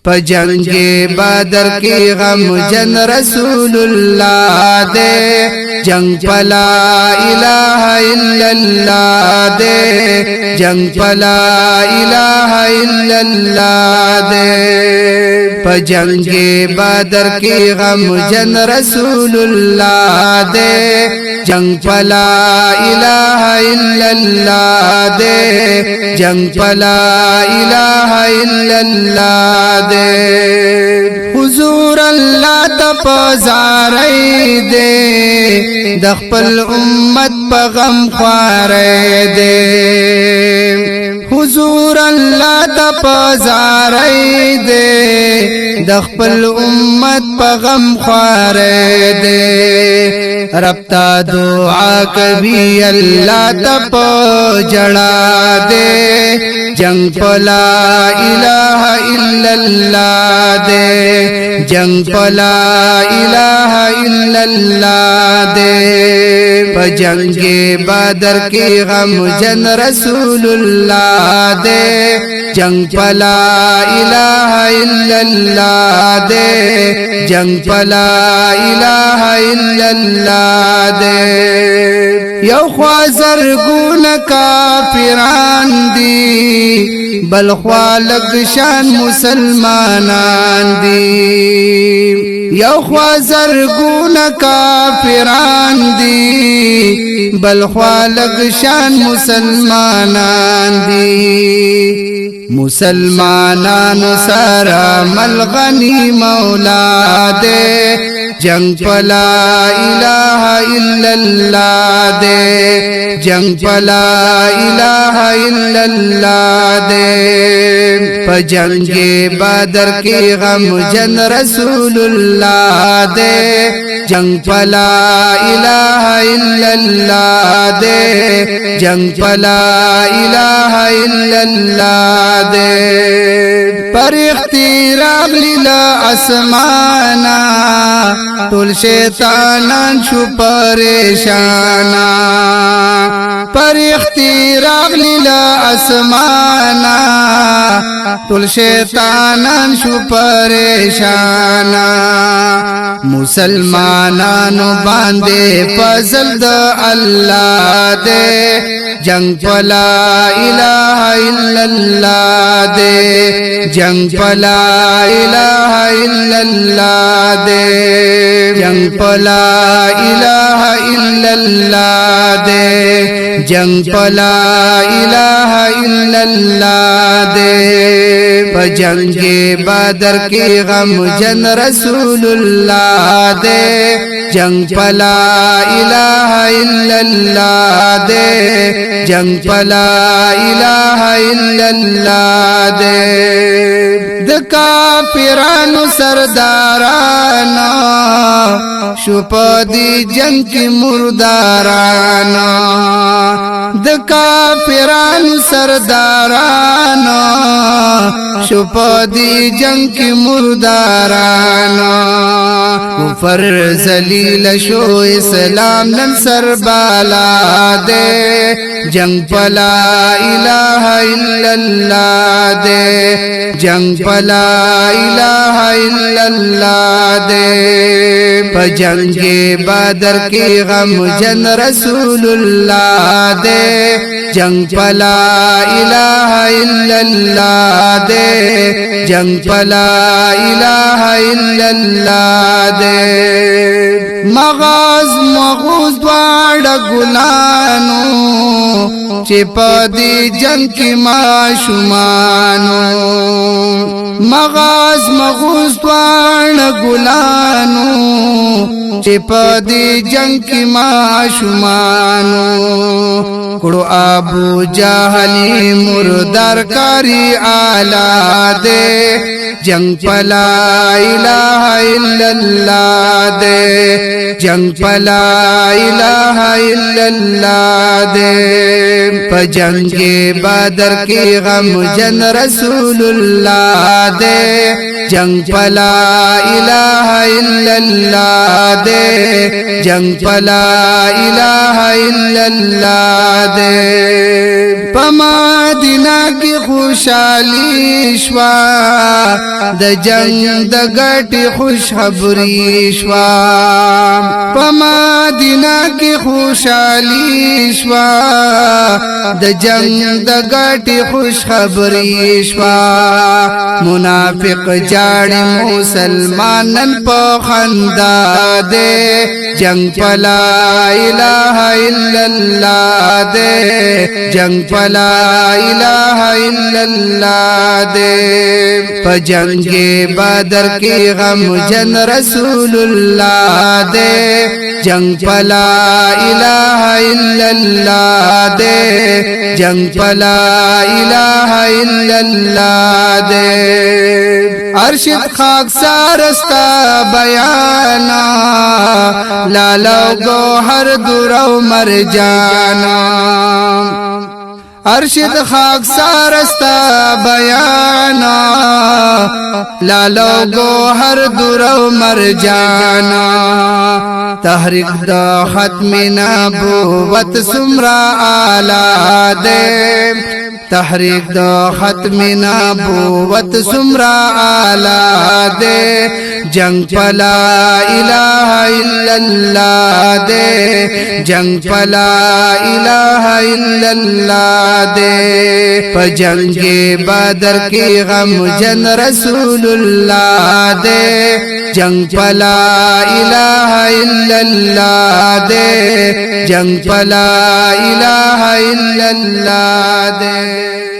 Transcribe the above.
په جنگ بدر کې غم جن رسول الله دے جنگ پلا الہ الا اللہ دے جنگ پلا الہ الا اللہ دے په جنگ بدر کې غم جن رسول الله دے جنگ پلا الہ الا اللہ دے جنگ پلا الہ الا اللہ دے حضور اللہ تپزاری دے د خپل امت په غم خوارې دے حضور اللہ تپزاری دے د خپل امت په غم خوارې دے رب تا دعا کبھی اللہ تپ جڑا دے جنگ پلا الہ الا اللہ دے جنگ پلا الہ الا اللہ دے په جنگ بدر کې غم جن رسول اللہ دے جنگ پلا الہ الا اللہ دے جنگ پلا الہ الا اللہ دے یو خوازر گون کافران دی بل خوالق شان مسلمانان دی یو خوازر گون کافران دی بل خوالق شان مسلمانان دی مسلمانان سارا ملغنی مولا دے جنگ پلا الہ الا اللہ دے جنگ پلا الہ الا اللہ دے په جنگ بدر کې غم جن رسول اللہ دے جنگ پلا الہ الا اللہ دے جنگ پلا الہ الا اللہ دے پر اختیار لیلا اسمانا ټول شیطانان شو پریشانا پر اختیار لیلا اسمانا ټول شیطانان شو پریشانا مسلمانانو باندې فضل د الله دے جنگ پلا الہ الا اللہ دے جنگ پلا الہ الا اللہ دے جنگ پلا الہ الا اللہ دے جنگ پلا الہ الا اللہ دے په جنگ بدر کې غم جن رسول اللہ دے جنگ پلا الہ الا اللہ دے جنگ پلا الہ الا اللہ دے د کافرانو سردارانا شپ دی جنگ کی مردارانا د کافرانو سردارانا شپ دی جنگ کی مردارانا کفر ذلیل شو اسلام نن سر بالا دے جنگ پلا الہ الا اللہ دے جنگ پلا الہ الا اللہ دے په جنگ بدر کې غم جن رسول اللہ دے جنگ پلا الہ الا اللہ دے جنگ پلا الہ الا اللہ دے مغاز مغوز دواړه ګلانو چې په دې جنگ کې ماشومانو مغاز مغوز دواړه ګلانو چې په دې جنگ کې ماشومانو کړو ابو جهل مردار کاری آلا دے جنگ پلا الہ الا اللہ دے جنگ پلا الہ الا اللہ دے په جنگ بدر کې غم جن رسول اللہ دے جنگ پلا الہ الا اللہ دے جنگ پلا الہ الا اللہ دے پما مدینہ کی خوشحالی شوا د جنگ د ګټي خوشخبری شوا په مدینہ کی خوشحالی شوا د جنگ د ګټي خوشخبری شوا منافق جاړي مسلمانن په خندا دے جنگ پلا الہ الا اللہ دے جنگ پلا الہ الا اللہ دے پا جنگ بدر کی غم جن رسول اللہ دے جنگ پلا الہ الا اللہ دے جنگ پلا الہ الا اللہ دے ارشد خاک سارستا بیانا لالو گوہر درو مرجانا ارشد خاک سارستا بیانا لالو گوہر درو مرجانا تحریک دا ختم نبوت سمرا آلا دے تحریک دا ختم نبوت سمرا آلا دے جنگ پلا الہ الا اللہ دے جنگ پلا الہ الا اللہ دے پا جنگ بدر کی غم جن رسول اللہ دے جنگ پلا الہ الا اللہ دے جنگ پلا الہ الا اللہ دے